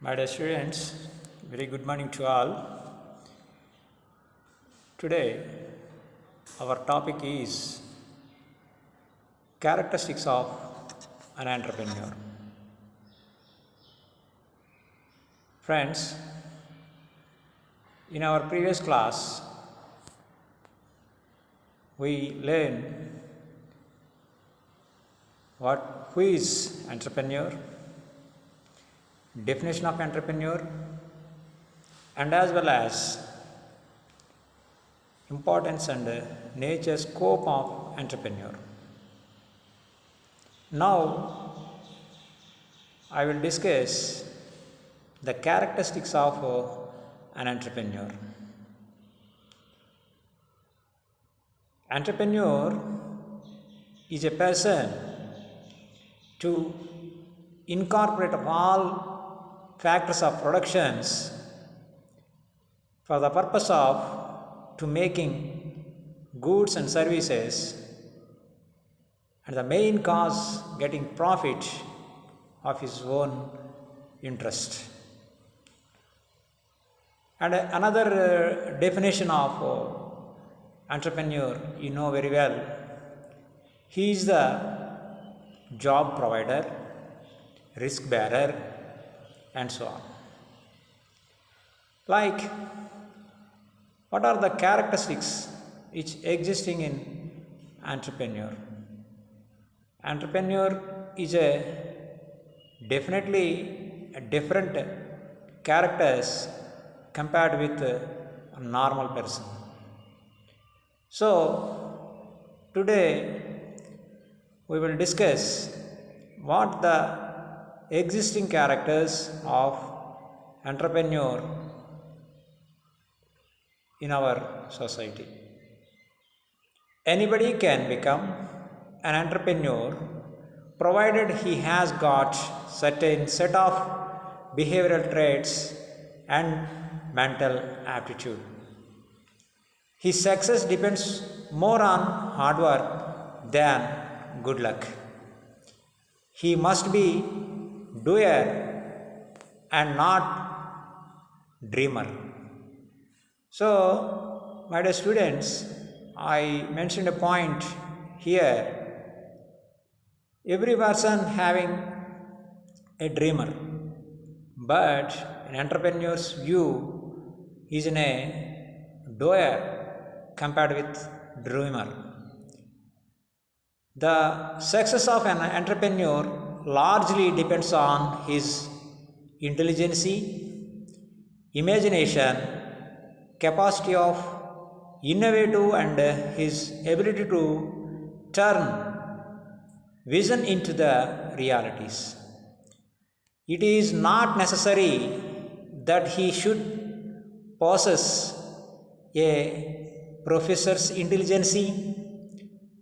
My dear students, very good morning to all. Today, our topic is characteristics of an entrepreneur. Friends, in our previous class, we learned who is entrepreneur, definition of entrepreneur, and as well as importance and nature scope of entrepreneur. Now I will discuss the characteristics of an entrepreneur. Entrepreneur is a person to incorporate all factors of productions for the purpose of to making goods and services, and the main cause getting profit of his own interest. And another definition of entrepreneur, you know very well, he is the job provider, risk bearer, and so on. Like, what are the characteristics which existing in entrepreneur? Entrepreneur is definitely a different characters compared with a normal person. So today we will discuss what the existing characters of entrepreneur in our society. Anybody can become an entrepreneur provided he has got certain set of behavioral traits and mental aptitude. His success depends more on hard work than good luck. He must be doer and not dreamer. So, my dear students, I mentioned a point here. Every person having a dreamer, but an entrepreneur's view is in a doer compared with dreamer. The success of an entrepreneur largely depends on his intelligence, imagination, capacity of innovative, and his ability to turn vision into the realities. It is not necessary that he should possess a professor's intelligence,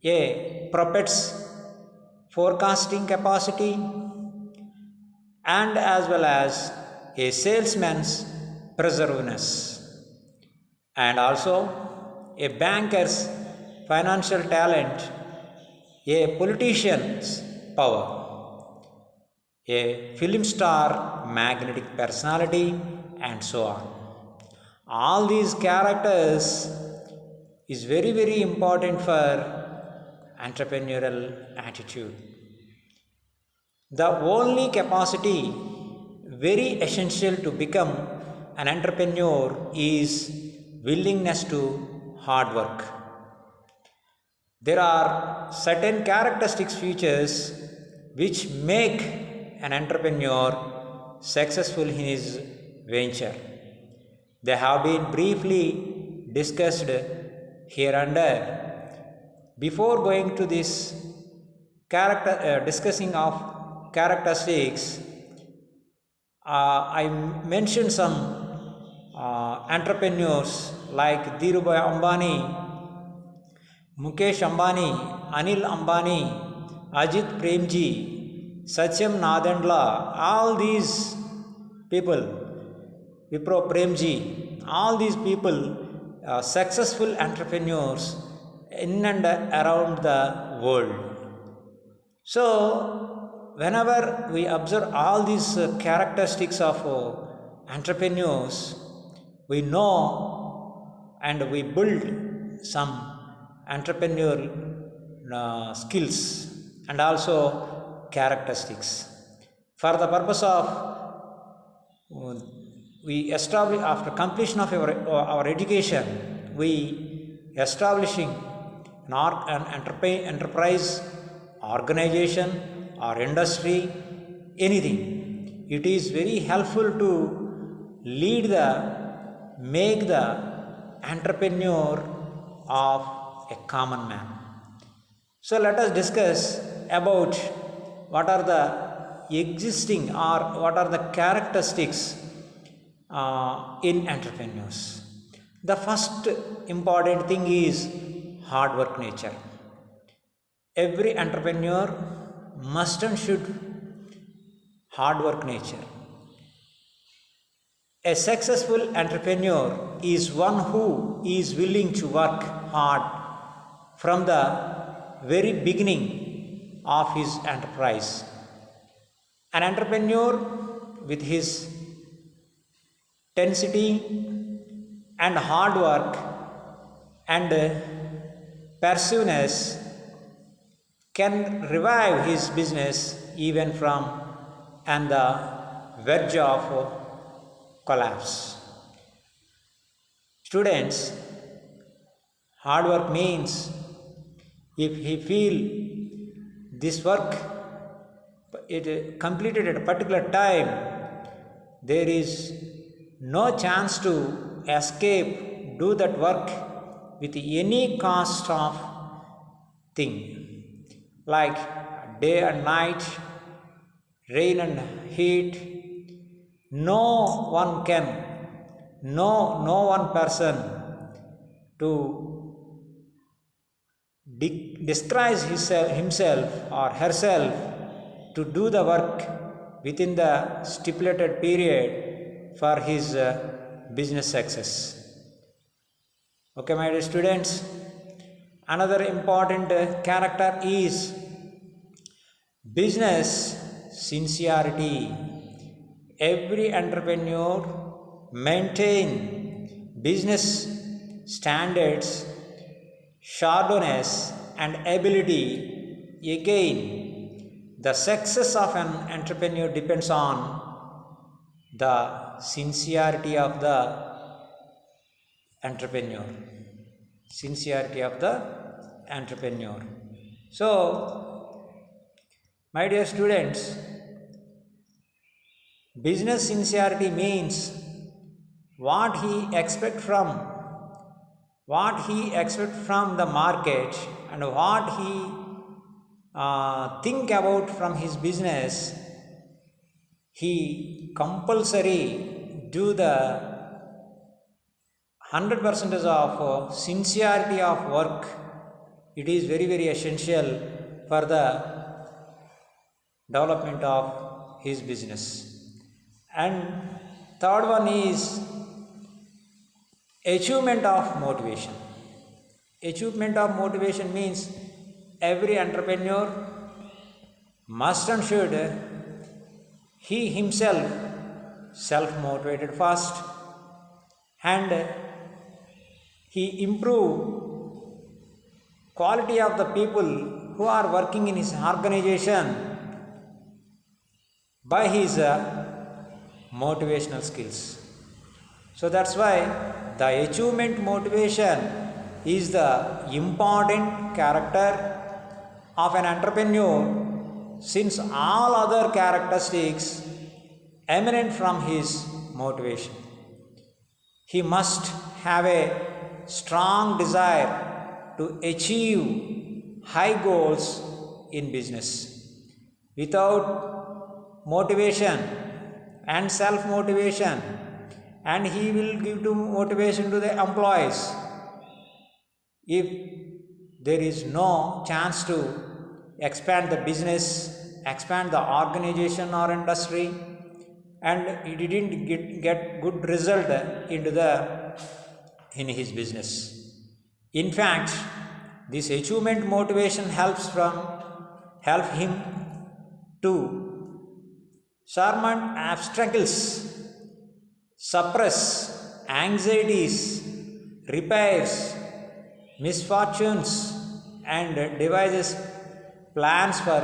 a prophet's forecasting capacity, and as well as a salesman's perseverance, and also a banker's financial talent, a politician's power, a film star magnetic personality, and so on. All these characters is very important for entrepreneurial attitude. The only capacity very essential to become an entrepreneur is willingness to hard work. There are certain characteristics features which make an entrepreneur successful in his venture. They have been briefly discussed here and there. Before going to this discussing of characteristics, I mentioned some entrepreneurs like Dhirubhai Ambani, Mukesh Ambani, Anil Ambani, Ajit Premji, Satyam Nadandla, all these people, Vipro Premji, all these people are successful entrepreneurs in and around the world. So, whenever we observe all these characteristics of entrepreneurs, we know and we build some entrepreneurial skills and also characteristics. For the purpose of we establish after completion of our education, we establishing an enterprise, organization or industry, anything. It is very helpful to make the entrepreneur of a common man. So let us discuss about what are the existing or what are the characteristics in entrepreneurs. The first important thing is hard work nature. Every entrepreneur must and should hard work nature. A successful entrepreneur is one who is willing to work hard from the very beginning of his enterprise. An entrepreneur with his intensity and hard work and perseverance can revive his business even from on the verge of collapse. Students, hard work means if he feel this work it completed at a particular time, there is no chance to escape, do that work with any cost of thing, like day and night, rain and heat. No one person to disguise himself or herself to do the work within the stipulated period for his business success. Okay, my dear students, another important character is business sincerity. Every entrepreneur maintain business standards, sharpness and ability. Again, the success of an entrepreneur depends on the sincerity of the entrepreneur. Sincerity of the entrepreneur. So, my dear students, business sincerity means what he expects from the market and what he think about from his business. He compulsory do the 100% of sincerity of work. It is very, very essential for the development of his business. And third one is achievement of motivation. Achievement of motivation means every entrepreneur must and should he himself self-motivated first, and he improve quality of the people who are working in his organization by his motivational skills. So that's why the achievement motivation is the important character of an entrepreneur, since all other characteristics emanate from his motivation. He must have a strong desire to achieve high goals in business. Without motivation and self-motivation, and he will give to motivation to the employees, if there is no chance to expand the business, expand the organization or industry, and he didn't get good result in his business. In fact, this achievement motivation help him to surmount obstacles, suppress anxieties, repairs misfortunes, and devises plans for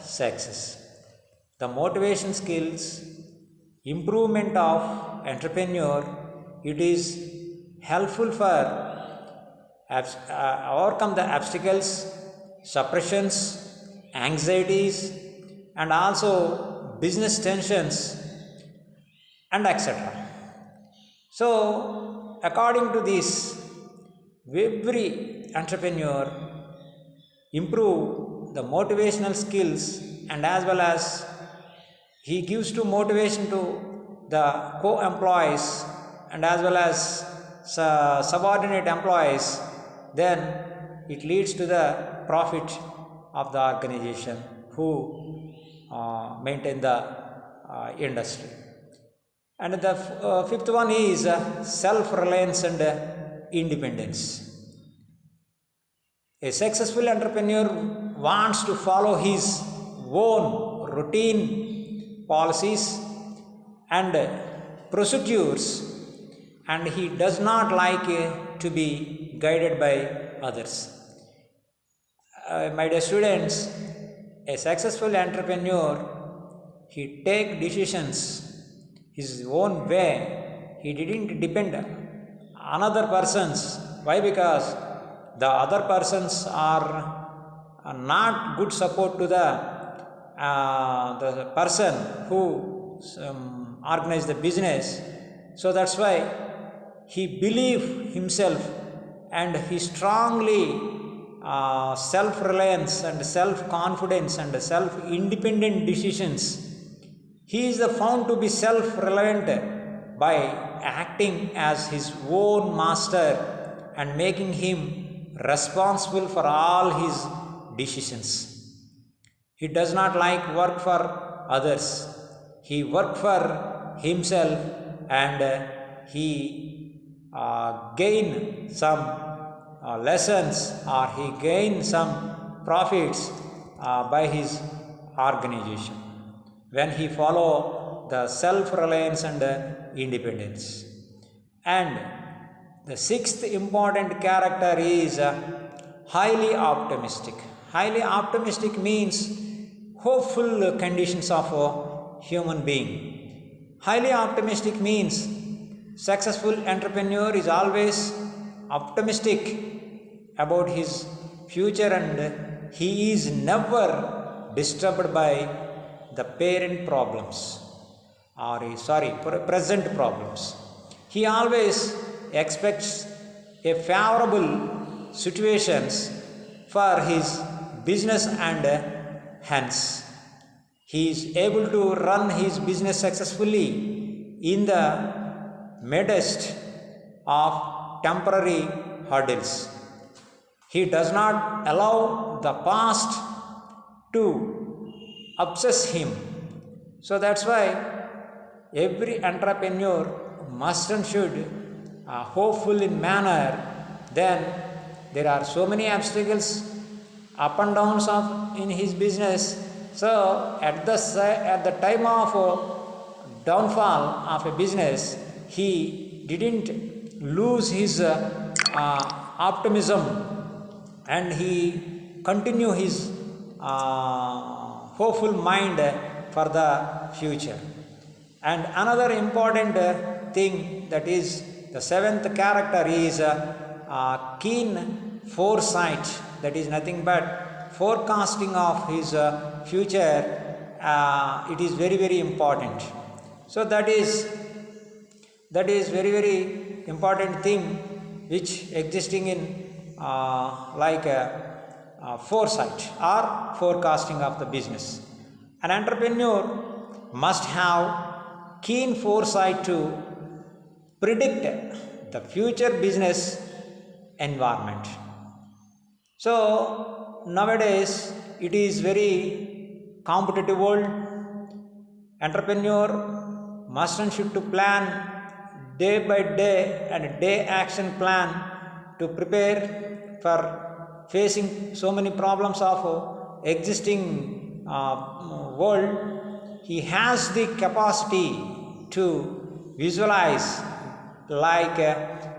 success. The motivation skills, improvement of entrepreneur, it is helpful for overcome the obstacles, suppressions, anxieties, and also business tensions, and etc. So according to this, every entrepreneur improve the motivational skills, and as well as he gives to motivation to the co-employees and as well as subordinate employees, then it leads to the profit of the organization who maintain the industry. And the fifth one is self-reliance and independence. A successful entrepreneur wants to follow his own routine, policies, and procedures, and he does not like to be guided by others. My dear students, a successful entrepreneur, he take decisions his own way. He didn't depend on another persons. Why? Because the other persons are not good support to the person who organized the business. So that's why he believe himself, and he strongly self-reliance and self-confidence and self-independent decisions. He is found to be self-reliant by acting as his own master and making him responsible for all his decisions. He does not like work for others. He work for himself, and he gain some lessons, or he gain some profits by his organization when he follow the self-reliance and independence. And the sixth important character is highly optimistic. Highly optimistic means hopeful conditions of a human being. Highly optimistic means successful entrepreneur is always optimistic about his future, and he is never disturbed by the present problems. He always expects a favorable situations for his business, and hence he is able to run his business successfully in the midst of temporary hurdles. He does not allow the past to obsess him. So that's why every entrepreneur must and should hopeful in manner. Then there are so many obstacles, up and downs of in his business. So at the time of downfall of a business, he didn't lose his optimism, and he continue his hopeful mind for the future. And another important thing, that is the seventh character, is keen foresight. That is nothing but forecasting of his future. It is very, very important. So that is very, very important thing which existing in foresight or forecasting of the business. An entrepreneur must have keen foresight to predict the future business environment. So nowadays it is very competitive world. Entrepreneur must and should to plan day by day and day action plan to prepare for facing so many problems of existing world, he has the capacity to visualize like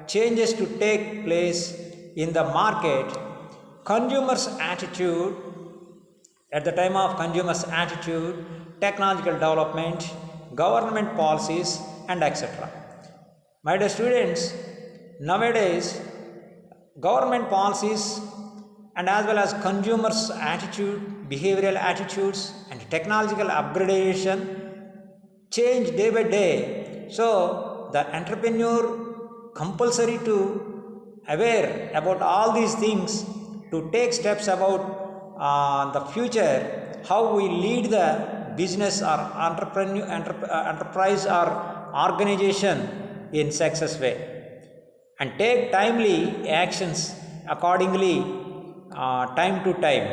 changes to take place in the market, consumers' attitude, at the time of consumers' attitude, technological development, government policies, and etc. My dear students, nowadays government policies and as well as consumers' attitude, behavioral attitudes, and technological upgradation change day by day. So the entrepreneur compulsory to aware about all these things to take steps about the future, how we lead the business or enterprise or organization in success way, and take timely actions accordingly time to time.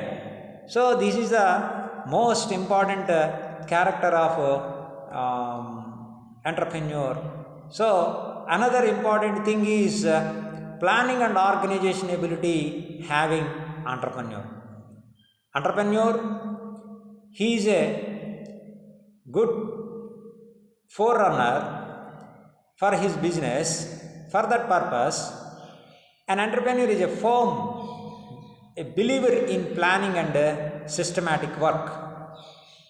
So this is the most important character of entrepreneur. So another important thing is planning and organization ability having entrepreneur. Entrepreneur, he is a good forerunner for his business. For that purpose, an entrepreneur is a believer in planning and systematic work.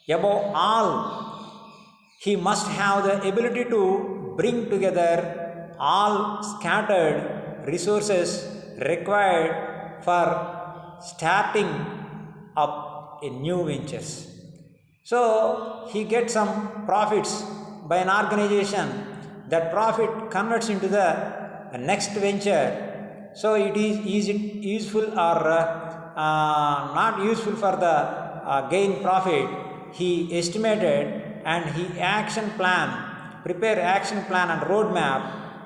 Above all, he must have the ability to bring together all scattered resources required for starting up a new ventures. So he gets some profits by an organization. That profit converts into the next venture. So it is it useful or not useful for the gain profit? He estimated and he prepare action plan and roadmap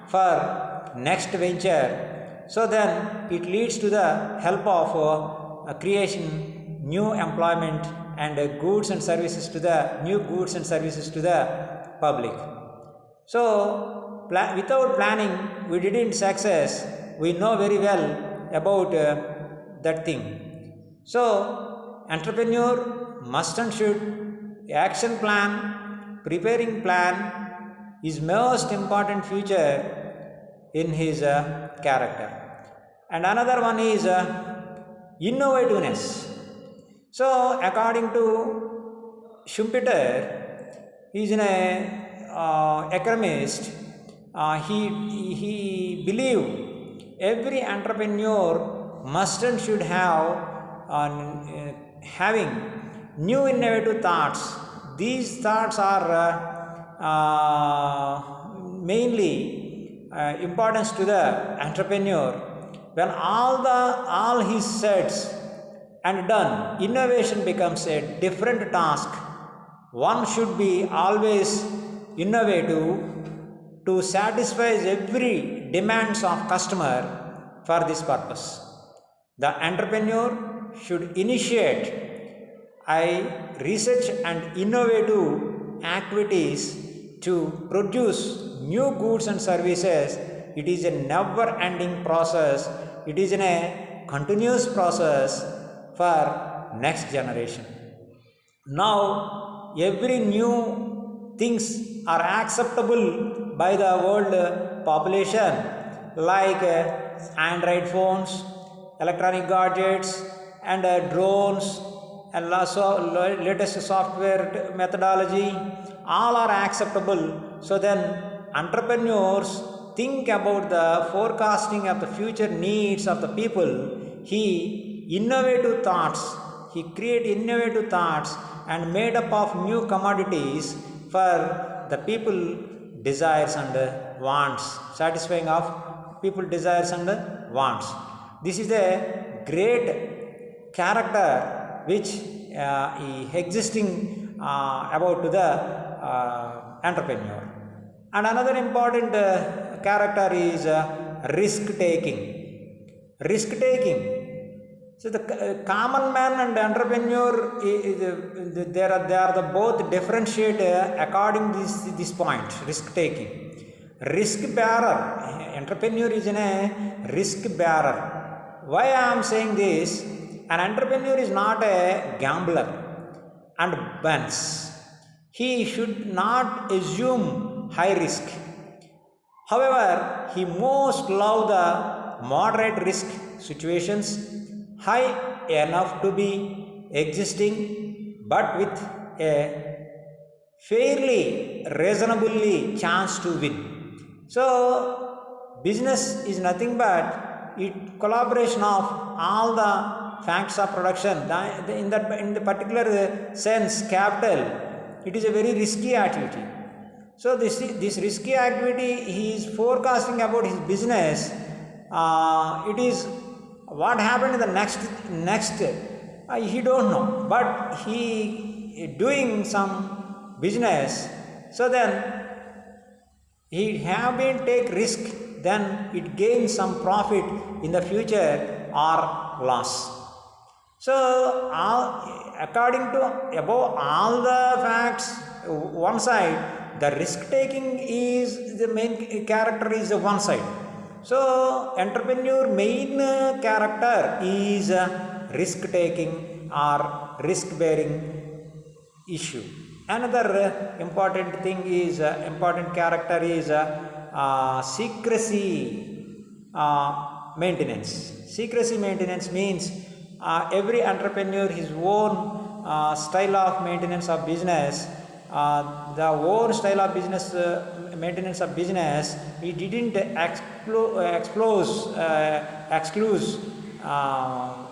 for next venture. So then it leads to the help of creation new employment and goods and services to the public. So without planning we didn't success. We know very well about that thing. So entrepreneur must and should action plan, preparing plan is most important feature in his character. And another one is innovativeness. So according to Schumpeter, he is an economist. He believed every entrepreneur must and should have having new innovative thoughts. These thoughts are mainly importance to the entrepreneur. When all his sets and done, innovation becomes a different task. One should be always innovative to satisfy every demands of customer. For this purpose, the entrepreneur should initiate research and innovative activities to produce new goods and services. It is a never ending process. It is a continuous process for next generation. Now every new things are acceptable by the world population, like Android phones, electronic gadgets, and drones, and latest software methodology, all are acceptable. So then entrepreneurs think about the forecasting of the future needs of the people. He create innovative thoughts and made up of new commodities for the people desires and wants, satisfying of people desires and wants. This is a great character which existing about to the entrepreneur. And another important character is risk taking. Risk taking. So the common man and entrepreneur, they are the both differentiate according to this point. Risk taking. Risk bearer. Entrepreneur is a risk bearer. Why I am saying this? An entrepreneur is not a gambler. and bends. He should not assume high risk. However, he most love the moderate risk situations, high enough to be existing, but with a fairly reasonably chance to win. So business is nothing but it collaboration of all the facts of production. In the particular sense, capital, it is a very risky activity. So this risky activity, he is forecasting about his business. It is what happened in the next. He don't know, but he doing some business. So then he have been take risk. Then it gains some profit in the future or loss. So according to above all the facts, one side, the risk taking is the main character is the one side. So entrepreneur main character is risk taking or risk bearing issue. Another important thing is important character is secrecy maintenance. Secrecy maintenance means every entrepreneur his own style of maintenance of business. The own style of business maintenance of business, he didn't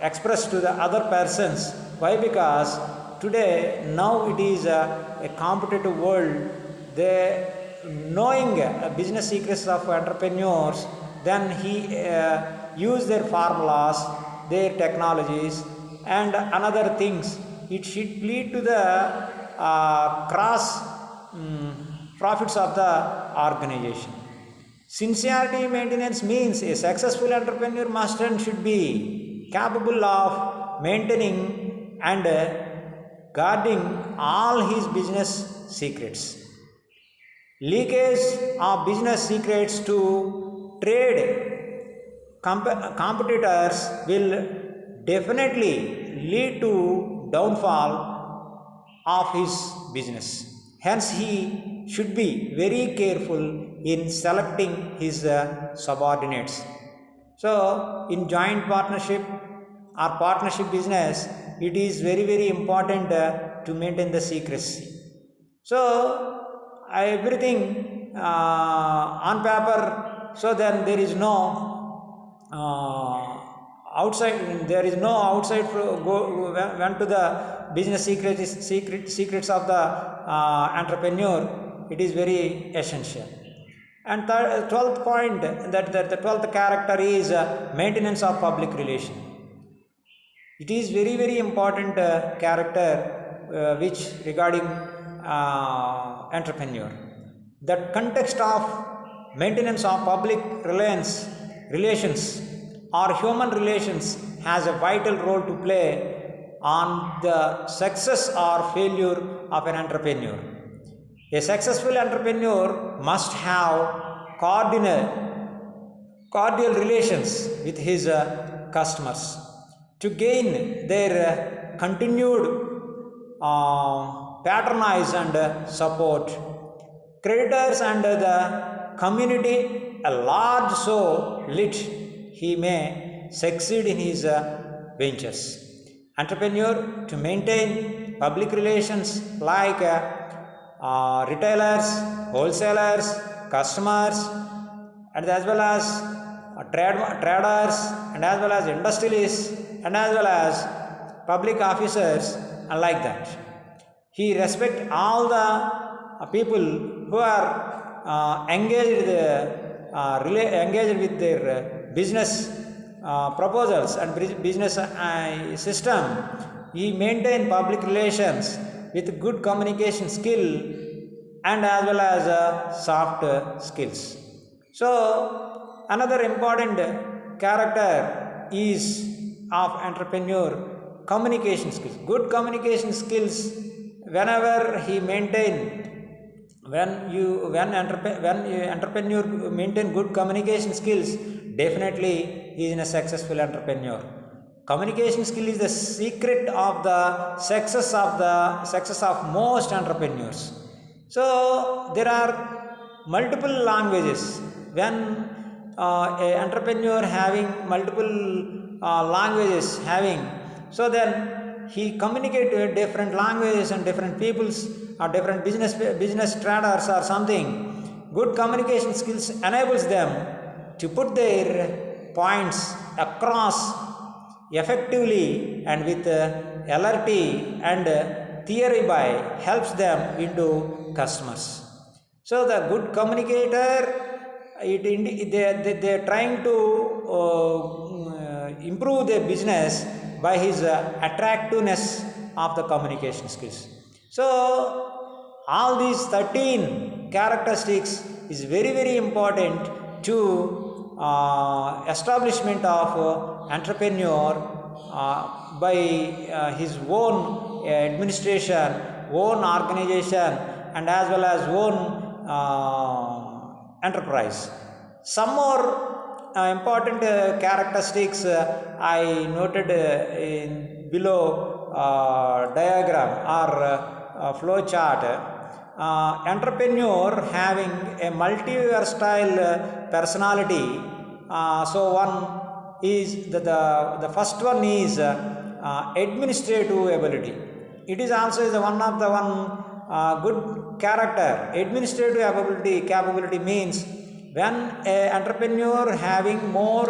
express to the other persons. Why? Because today now it is a competitive world. They knowing business secrets of entrepreneurs, then he use their formulas, their technologies, and another things. It should lead to the cross profits of the organization. Sincerity maintenance means a successful entrepreneur must and should be capable of maintaining and guarding all his business secrets. Leakage of business secrets to trade competitors will definitely lead to downfall of his business. Hence, he should be very careful in selecting his subordinates. So, in joint partnership or partnership business, it is very important to maintain the secrecy. So, everything on paper, so then there is no outside, there is no outside went to the business secrets of the entrepreneur. It is very essential. And 12th point, that the 12th character is maintenance of public relation. It is very important character which regarding entrepreneur. The context of maintenance of public relations or human relations has a vital role to play on the success or failure of an entrepreneur. A successful entrepreneur must have cordial relations with his customers to gain their continued patronage and support. Creditors and the community a large so lit he may succeed in his ventures. Entrepreneur to maintain public relations like retailers, wholesalers, customers, and as well as traders, and as well as industrialists, and as well as public officers, and like that. He respects all the people who are engaged with their business proposals and business system. He maintains public relations with good communication skill and as well as soft skills. So another important character is of entrepreneur communication skills. Good communication skills, whenever he maintain, when entrepreneur maintain good communication skills, definitely he is a successful entrepreneur. Communication skill is the secret of the success of most entrepreneurs. So there are multiple languages. When a entrepreneur having multiple languages having, so then he communicate with different languages and different peoples or different business traders or something. Good communication skills enables them to put their points across effectively and with LRT and theory by helps them into customers. So the good communicator, they are trying to improve their business by his attractiveness of the communication skills. So all these 13 characteristics is very important to establishment of entrepreneur by his own administration, own organization, and as well as own enterprise. Some more important characteristics I noted in below diagram or flow chart. Entrepreneur having a multi-versatile personality. So one is the first one is administrative ability. It is also is one of the good character. Administrative capability means when a entrepreneur having more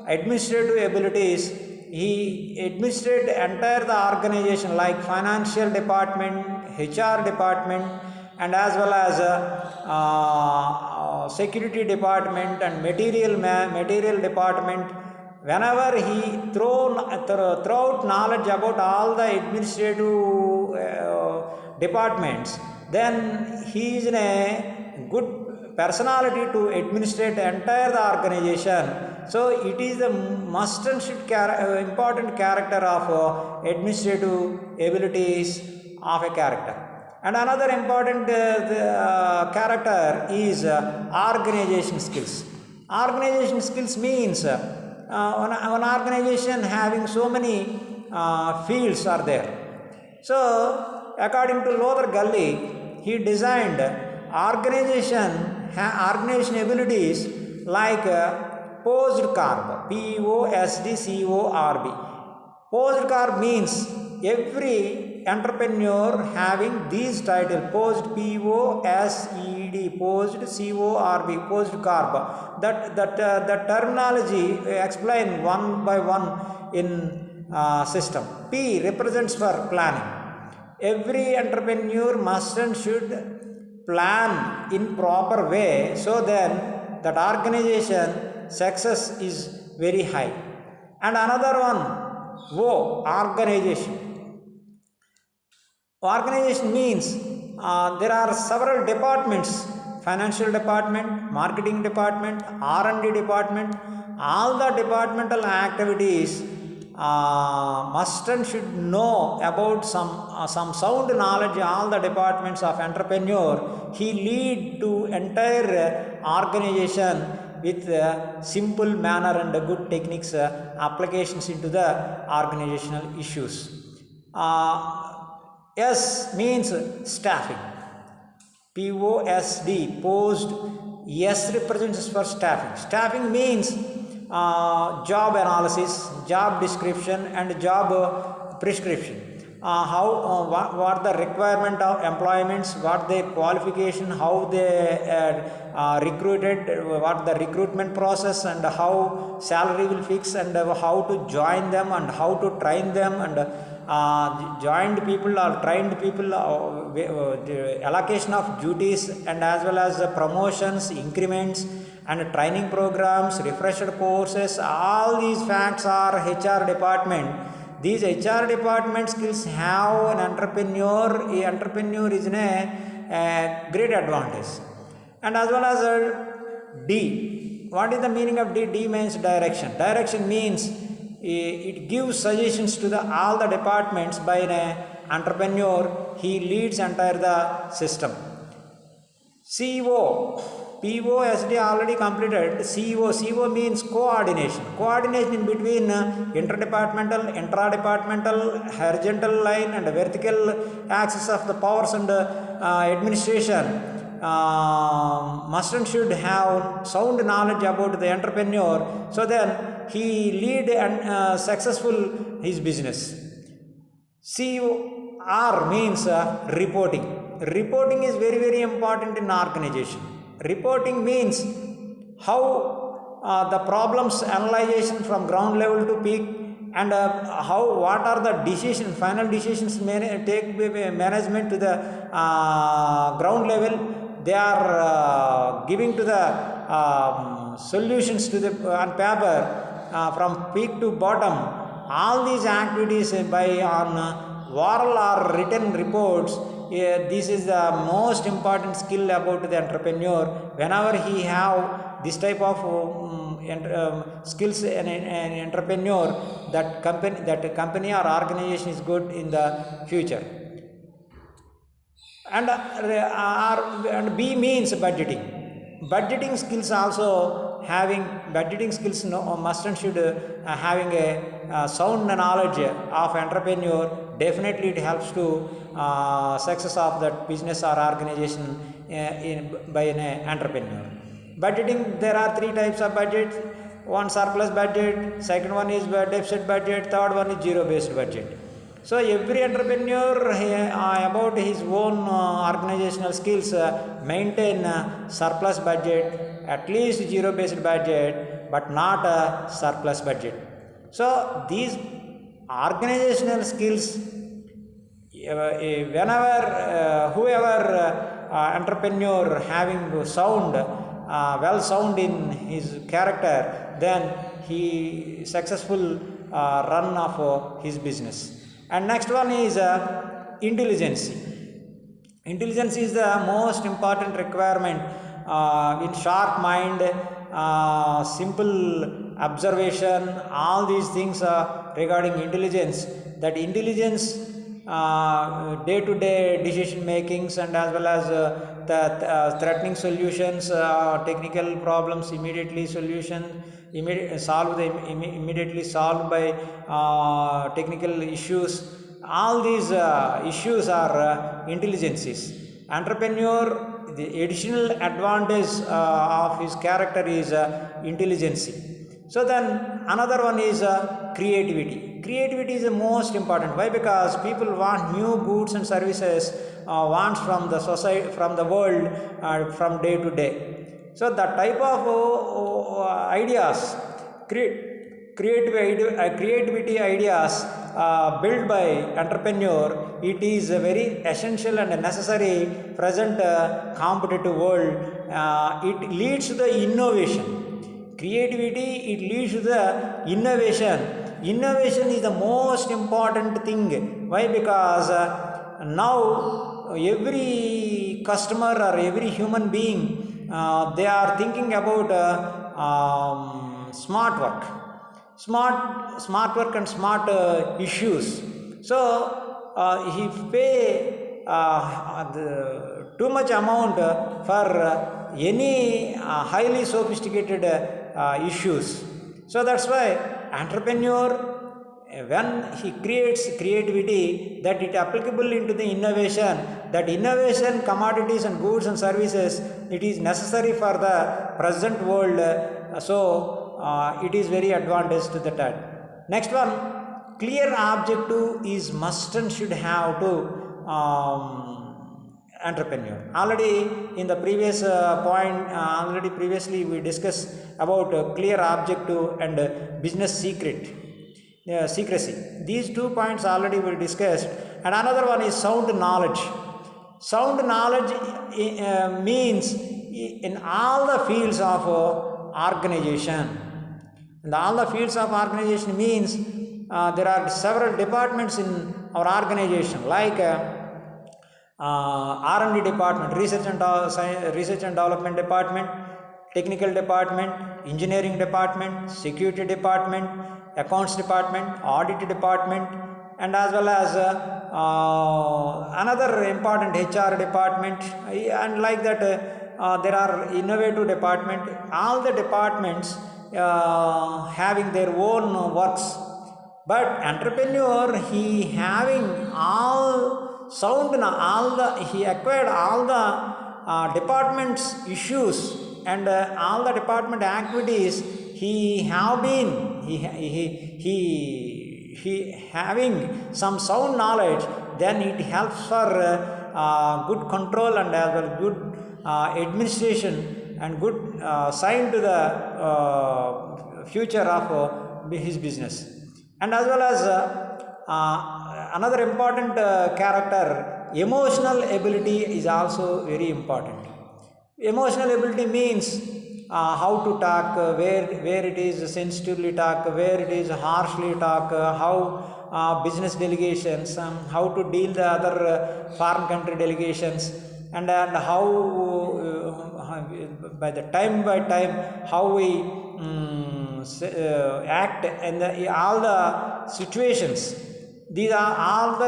administrative abilities, he administrate entire the organization like financial department, HR department, and as well as security department and material department. Whenever he throughout knowledge about all the administrative departments, then he is in a good personality to administrate the entire the organization. So it is the must and should important character of administrative abilities of a character. And another important character is organization skills. Organization skills means one organization having so many fields are there. So according to Lothar Gully, he designed organization abilities like POSDCORB, POSDCORB. POSDCORB means every entrepreneur having these titles: POSD, POSED, POSD, CORB, POSDCORB. That terminology explain one by one in system. P represents for planning. Every entrepreneur must and should plan in proper way, so then that organization success is very high. And another one, O, organization. Organization means there are several departments: financial department, marketing department, R&D department. All the departmental activities must and should know about some sound knowledge. All the departments of entrepreneur, he lead to entire organization with simple manner and good techniques, applications into the organizational issues. S means staffing. POSD, post. S represents for staffing. Staffing means job analysis, job description, and job prescription. What the requirement of employments, what their qualification, how they recruited, what the recruitment process, and how salary will fix, and how to join them, and how to train them, and joined people or trained people, allocation of duties, and as well as promotions, increments, and training programs, refresher courses. All these facts are HR department. These HR department skills have an entrepreneur. A entrepreneur is in a great advantage. And as well as D. What is the meaning of D? D means direction. Direction means it gives suggestions to all the departments by an entrepreneur. He leads entire the system. CEO, POSD already completed. CEO means coordination. Coordination in between interdepartmental, intra-departmental, horizontal line and vertical axis of the powers and administration. Must and should have sound knowledge about the entrepreneur, so then he lead and successful his business. COR means reporting. Reporting is very important in organization. Reporting means how the problems analyzation from ground level to peak, and what are the final decisions take management to the ground level. They are giving to the solutions to the on paper from peak to bottom. All these activities by on oral or written reports. This is the most important skill about the entrepreneur. Whenever he have this type of skills in an entrepreneur, that company or organization is good in the future. And B means budgeting. Budgeting skills also having budgeting skills must and should having a sound knowledge of entrepreneur. Definitely it helps to success of that business or organization by an entrepreneur. Budgeting, there are three types of budgets. One surplus budget, second one is deficit budget, third one is zero based budget. So every entrepreneur about his own organizational skills maintain surplus budget, at least zero based budget, but not a surplus budget. So these organizational skills, whenever whoever entrepreneur having sound well sound in his character, then he successful run of his business. And next one is intelligence. Intelligence is the most important requirement in sharp mind, simple observation, all these things regarding intelligence. That intelligence, day-to-day decision makings, and as well as the threatening solutions, technical problems immediately immediately solved by technical issues. All these issues are intelligences. Entrepreneur, the additional advantage of his character is intelligence. So then another one is creativity. Creativity is the most important. Why? Because people want new goods and services, wants from the society, from the world, from day to day. So the type of ideas, creativity ideas built by entrepreneur, it is very essential and necessary present competitive world. It leads to the innovation. Creativity, it leads to the innovation. Innovation is the most important thing. Why? Because now every customer or every human being, they are thinking about smart work and smart issues. So he pay too much amount for any highly sophisticated issues. So that's why entrepreneur, when he creates creativity, that it applicable into the innovation, that innovation, commodities and goods and services, it is necessary for the present world. So it is very advantage to that. Next one, clear objective is must and should have to entrepreneur. Already in the previous point, previously we discussed about clear objective and business secrecy. These 2 points already we discussed. And another one is sound knowledge. Sound knowledge means in all the fields of organization. In all the fields of organization means there are several departments in our organization, like R&D department, research and development department, technical department, engineering department, security department, accounts department, audit department, and as well as another important HR department, and like that there are innovative department. All the departments having their own works, but entrepreneur he having all sound, all the he acquired all the departments issues and all the department activities he have been he having some sound knowledge, then it helps for good control and as well good administration and good sign to the future of his business. And as well as another important character, emotional ability is also very important. Emotional ability means how to talk, where it is sensitively talk, where it is harshly talk, how business delegations, how to deal the other foreign country delegations, and how by time how we act in all the situations. These are all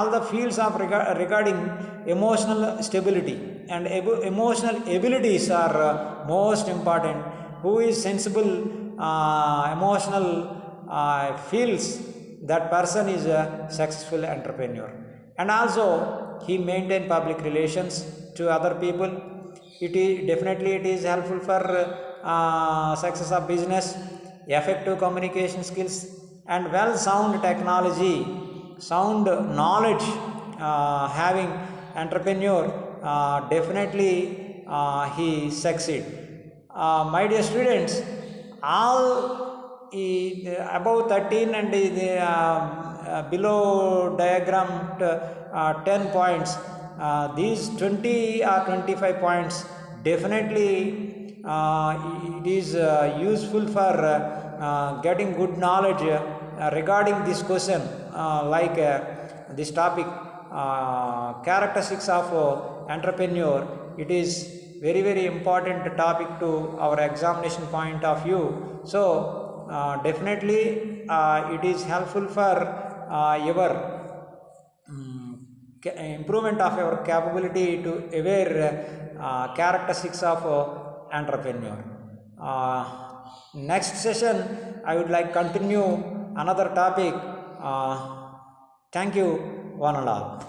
the fields of regarding emotional stability, and emotional abilities are most important. Who is sensible, emotional feels, that person is a successful entrepreneur. And also he maintain public relations to other people. It is definitely it is helpful for success of business. Effective communication skills and well sound technology, sound knowledge having entrepreneur, definitely he succeed. My dear students, all above 13 and below diagram 10 points, these 20 or 25 points definitely it is useful for getting good knowledge regarding this question, like this topic, characteristics of entrepreneur. It is very important topic to our examination point of view. So definitely it is helpful for your improvement of your capability to aware characteristics of entrepreneur. Next session I would like continue another topic. Thank you one and all.